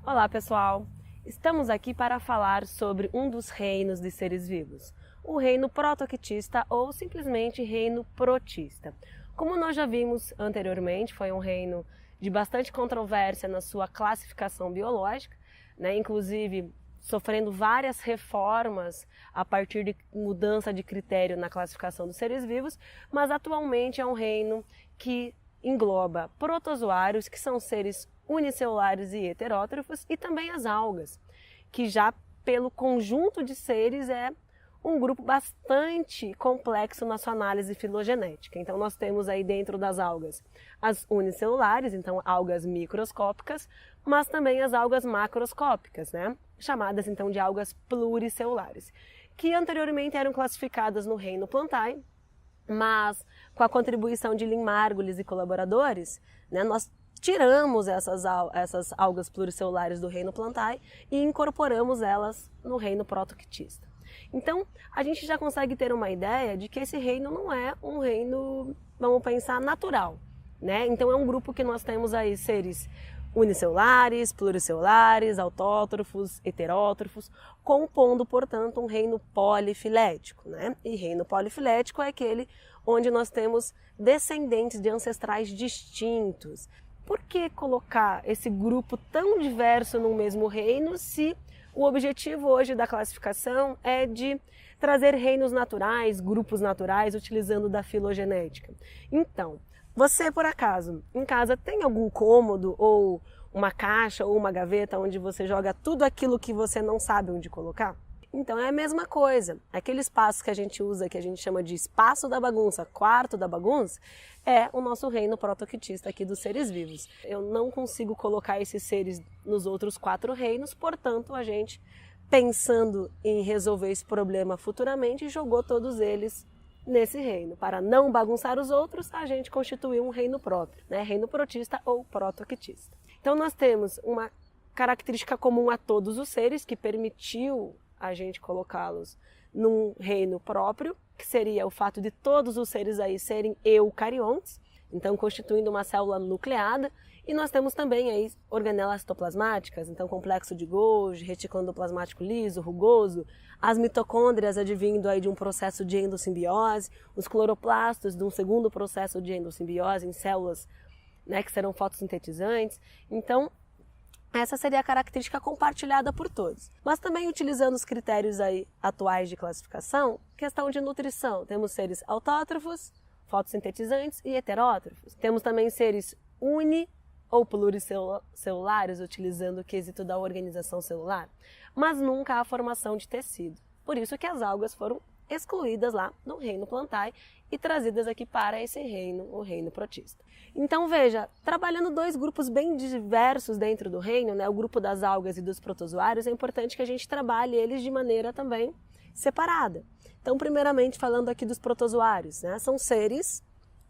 Olá, pessoal! Estamos aqui para falar sobre um dos reinos de seres vivos, o reino protoquitista ou simplesmente reino protista. Como nós já vimos anteriormente, foi um reino de bastante controvérsia na sua classificação biológica, inclusive sofrendo várias reformas a partir de mudança de critério na classificação dos seres vivos, mas atualmente é um reino que engloba protozoários, que são seres unicelulares e heterótrofos, e também as algas, que já pelo conjunto de seres é um grupo bastante complexo na sua análise filogenética. Então nós temos aí dentro das algas as unicelulares, então algas microscópicas, mas também as algas macroscópicas, chamadas então de algas pluricelulares, que anteriormente eram classificadas no reino Plantae, mas com a contribuição de Lynn Margulis e colaboradores, nós tiramos essas algas pluricelulares do reino Plantae e incorporamos elas no reino protoquitista. Então, a gente já consegue ter uma ideia de que esse reino não é um reino, vamos pensar, natural, Então, é um grupo que nós temos aí seres unicelulares, pluricelulares, autótrofos, heterótrofos, compondo, portanto, um reino polifilético, E reino polifilético é aquele onde nós temos descendentes de ancestrais distintos. Por que colocar esse grupo tão diverso no mesmo reino se o objetivo hoje da classificação é de trazer reinos naturais, grupos naturais, utilizando da filogenética? Então, você, por acaso, em casa tem algum cômodo ou uma caixa ou uma gaveta onde você joga tudo aquilo que você não sabe onde colocar? Então é a mesma coisa. Aquele espaço que a gente usa, que a gente chama de espaço da bagunça, quarto da bagunça, é o nosso reino protoquitista aqui dos seres vivos. Eu não consigo colocar esses seres nos outros 4 reinos, portanto a gente, pensando em resolver esse problema futuramente, jogou todos eles nesse reino. Para não bagunçar os outros, a gente constituiu um reino próprio, reino protista ou protoquitista. Então nós temos uma característica comum a todos os seres que permitiu a gente colocá-los num reino próprio, que seria o fato de todos os seres aí serem eucariontes, então constituindo uma célula nucleada, e nós temos também aí organelas citoplasmáticas, então complexo de Golgi, retículo endoplasmático liso, rugoso, as mitocôndrias advindo aí de um processo de endossimbiose, os cloroplastos de um segundo processo de endossimbiose em células que serão fotossintetizantes. Então, essa seria a característica compartilhada por todos. Mas também utilizando os critérios aí atuais de classificação, questão de nutrição. Temos seres autótrofos, fotossintetizantes e heterótrofos. Temos também seres uni ou pluricelulares, utilizando o quesito da organização celular, mas nunca a formação de tecido. Por isso que as algas foram excluídas lá no reino Plantae e trazidas aqui para esse reino, o reino protista. Então veja, trabalhando 2 grupos bem diversos dentro do reino, o grupo das algas e dos protozoários, é importante que a gente trabalhe eles de maneira também separada. Então, primeiramente falando aqui dos protozoários, são seres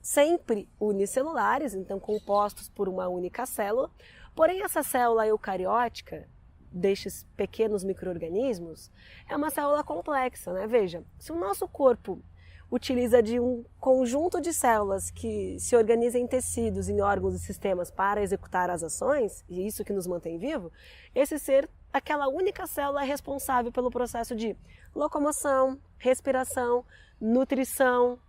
sempre unicelulares, então compostos por uma única célula, porém essa célula eucariótica destes pequenos micro-organismos é uma célula complexa, Veja, se o nosso corpo utiliza de um conjunto de células que se organizam em tecidos, em órgãos e sistemas para executar as ações, e isso que nos mantém vivo, esse ser, aquela única célula é responsável pelo processo de locomoção, respiração, nutrição,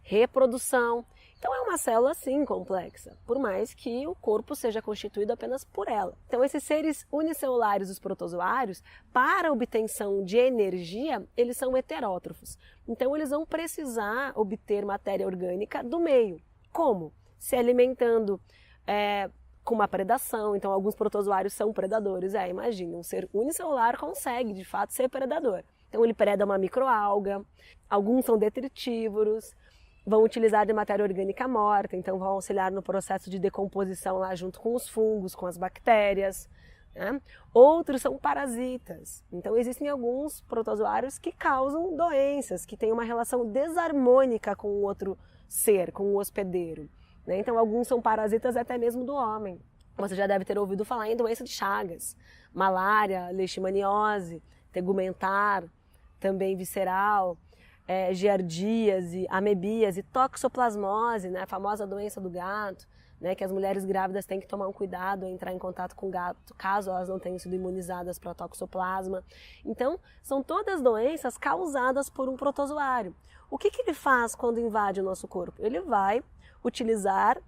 reprodução. Então é uma célula sim complexa, por mais que o corpo seja constituído apenas por ela. Então esses seres unicelulares, os protozoários, para a obtenção de energia, eles são heterótrofos. Então eles vão precisar obter matéria orgânica do meio. Como? Se alimentando com uma predação. Então alguns protozoários são predadores. Imagina, um ser unicelular consegue de fato ser predador. Então ele preda uma microalga, alguns são detritívoros, vão utilizar de matéria orgânica morta, então vão auxiliar no processo de decomposição lá junto com os fungos, com as bactérias. Outros são parasitas. Então existem alguns protozoários que causam doenças, que têm uma relação desarmônica com o outro ser, com o hospedeiro. Então alguns são parasitas até mesmo do homem. Você já deve ter ouvido falar em doença de Chagas, malária, leishmaniose, tegumentar, também visceral, giardíase, amebíase, toxoplasmose, a famosa doença do gato, né, que as mulheres grávidas têm que tomar um cuidado em entrar em contato com o gato, caso elas não tenham sido imunizadas para toxoplasma. Então, são todas doenças causadas por um protozoário. O que ele faz quando invade o nosso corpo? Ele vai utilizar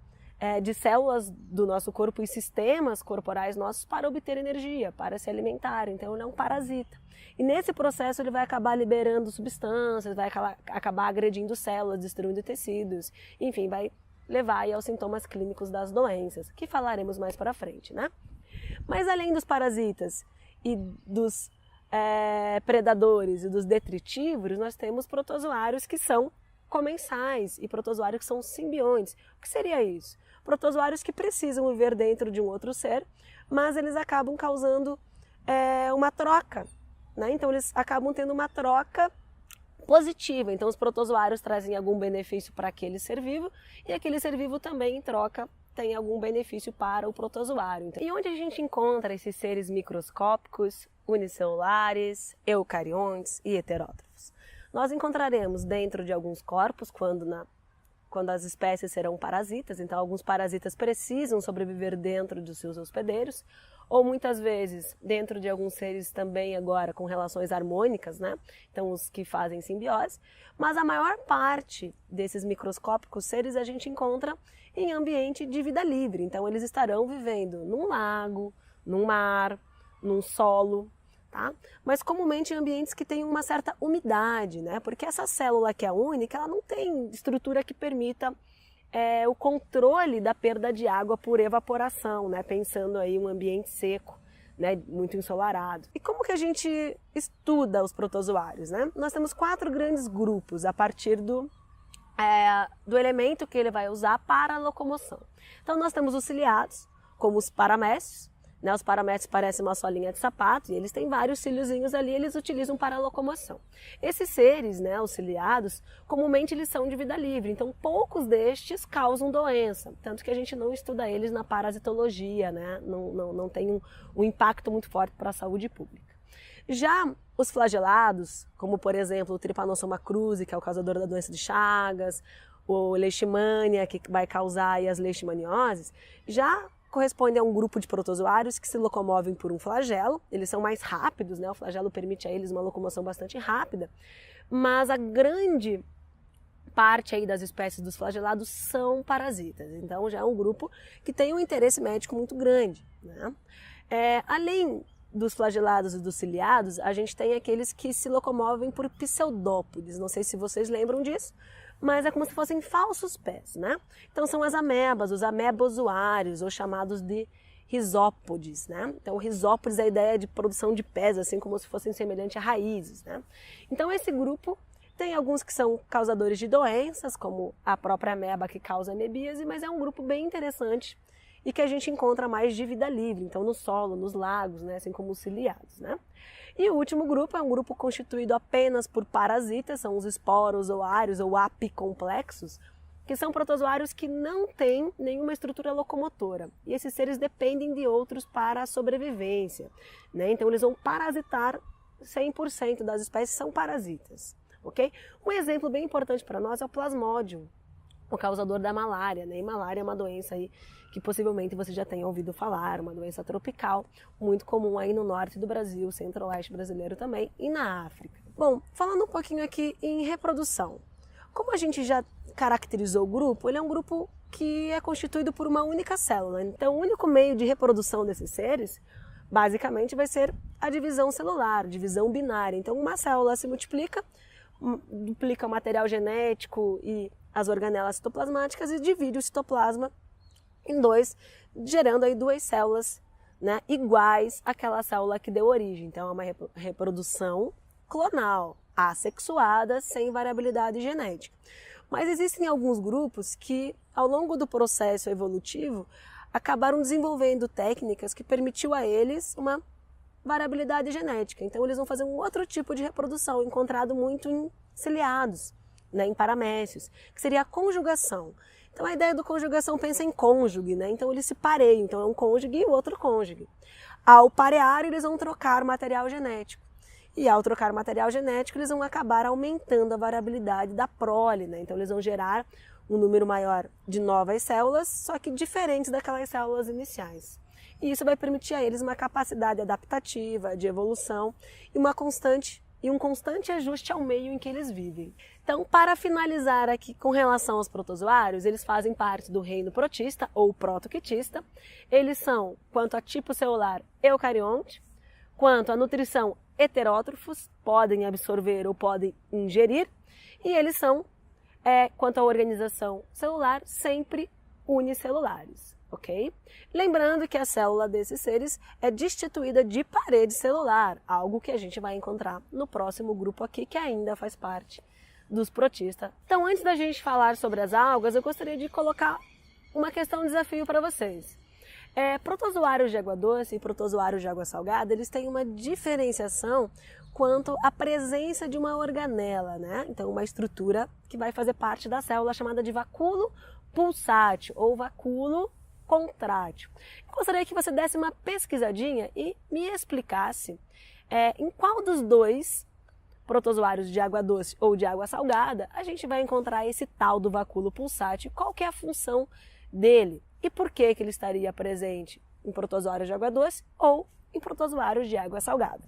de células do nosso corpo e sistemas corporais nossos para obter energia, para se alimentar. Então, ele é um parasita. E nesse processo ele vai acabar liberando substâncias, vai acabar agredindo células, destruindo tecidos, enfim, vai levar aí aos sintomas clínicos das doenças, que falaremos mais para frente, né? Mas além dos parasitas e dos predadores e dos detritívoros, nós temos protozoários que são comensais e protozoários que são simbiontes. O que seria isso? Protozoários que precisam viver dentro de um outro ser, mas eles acabam causando uma troca, né? Então eles acabam tendo uma troca positiva. Então os protozoários trazem algum benefício para aquele ser vivo e aquele ser vivo também em troca tem algum benefício para o protozoário. Então, e onde a gente encontra esses seres microscópicos, unicelulares, eucariontes e heterótrofos? Nós encontraremos dentro de alguns corpos quando as espécies serão parasitas, então alguns parasitas precisam sobreviver dentro dos seus hospedeiros, ou muitas vezes dentro de alguns seres também agora com relações harmônicas, né? Então os que fazem simbiose, mas a maior parte desses microscópicos seres a gente encontra em ambiente de vida livre, então eles estarão vivendo num lago, num mar, num solo, tá? Mas comumente em ambientes que têm uma certa umidade, né? Porque essa célula que é única, ela não tem estrutura que permita o controle da perda de água por evaporação, né? Pensando aí um ambiente seco, né? Muito ensolarado. E como que a gente estuda os protozoários, né? Nós temos 4 grandes grupos a partir do elemento que ele vai usar para a locomoção. Então nós temos os ciliados, como os paramécios, né? Os paramécios parecem uma solinha de sapato e eles têm vários ciliozinhos ali, eles utilizam para a locomoção. Esses seres, né, os ciliados, comumente eles são de vida livre, então poucos destes causam doença, tanto que a gente não estuda eles na parasitologia, né? Não tem um impacto muito forte para a saúde pública. Já os flagelados, como por exemplo o Trypanosoma cruzi, que é o causador da doença de Chagas, o Leishmania, que vai causar aí as leishmanioses, já correspondem a um grupo de protozoários que se locomovem por um flagelo. Eles são mais rápidos, né? O flagelo permite a eles uma locomoção bastante rápida, mas a grande parte aí das espécies dos flagelados são parasitas. Então já é um grupo que tem um interesse médico muito grande, né? Além dos flagelados e dos ciliados, a gente tem aqueles que se locomovem por pseudópodes. Não sei se vocês lembram disso, mas é como se fossem falsos pés, né? Então são as amebas, os amebozoários, ou chamados de risópodes, né? Então risópodes é a ideia de produção de pés, assim como se fossem semelhantes a raízes, né? Então esse grupo tem alguns que são causadores de doenças, como a própria ameba que causa amebíase, mas é um grupo bem interessante e que a gente encontra mais de vida livre, então no solo, nos lagos, né? Assim como os ciliados, né? E o último grupo é um grupo constituído apenas por parasitas, são os esporozoários ou apicomplexos, que são protozoários que não têm nenhuma estrutura locomotora. E esses seres dependem de outros para a sobrevivência, né? Então eles vão parasitar, 100% das espécies são parasitas, ok? Um exemplo bem importante para nós é o Plasmodium, o causador da malária, né? E malária é uma doença aí que possivelmente você já tenha ouvido falar, uma doença tropical, muito comum aí no norte do Brasil, centro-oeste brasileiro também, e na África. Bom, falando um pouquinho aqui em reprodução. Como a gente já caracterizou o grupo, ele é um grupo que é constituído por uma única célula. Então, o único meio de reprodução desses seres, basicamente, vai ser a divisão celular, divisão binária. Então, uma célula se multiplica, duplica o material genético e as organelas citoplasmáticas e divide o citoplasma em 2, gerando aí 2 células, né, iguais àquela célula que deu origem. Então é uma reprodução clonal, assexuada, sem variabilidade genética. Mas existem alguns grupos que, ao longo do processo evolutivo, acabaram desenvolvendo técnicas que permitiu a eles uma variabilidade genética. Então eles vão fazer um outro tipo de reprodução, encontrado muito em ciliados, né, em paramécios, que seria a conjugação. Então a ideia do conjugação pensa em cônjuge, né? Então eles se pareiam, então é um cônjuge e o outro cônjuge. Ao parear, eles vão trocar material genético. E ao trocar material genético, eles vão acabar aumentando a variabilidade da prole, né? Então eles vão gerar um número maior de novas células, só que diferentes daquelas células iniciais. E isso vai permitir a eles uma capacidade adaptativa, de evolução e um constante ajuste ao meio em que eles vivem. Então, para finalizar aqui com relação aos protozoários, eles fazem parte do reino protista ou protoquitista. Eles são, quanto a tipo celular, eucarionte, quanto à nutrição, heterótrofos, podem absorver ou podem ingerir, e eles são, quanto à organização celular, sempre unicelulares. Ok? Lembrando que a célula desses seres é destituída de parede celular, algo que a gente vai encontrar no próximo grupo aqui, que ainda faz parte dos protistas. Então, antes da gente falar sobre as algas, eu gostaria de colocar uma questão, desafio para vocês. Protozoários de água doce e protozoários de água salgada, eles têm uma diferenciação quanto à presença de uma organela, né? Então, uma estrutura que vai fazer parte da célula chamada de vacúolo pulsátil ou vacúolo contrátil. Eu gostaria que você desse uma pesquisadinha e me explicasse em qual dos dois protozoários de água doce ou de água salgada a gente vai encontrar esse tal do vacúolo pulsátil, qual que é a função dele e por que ele estaria presente em protozoários de água doce ou em protozoários de água salgada.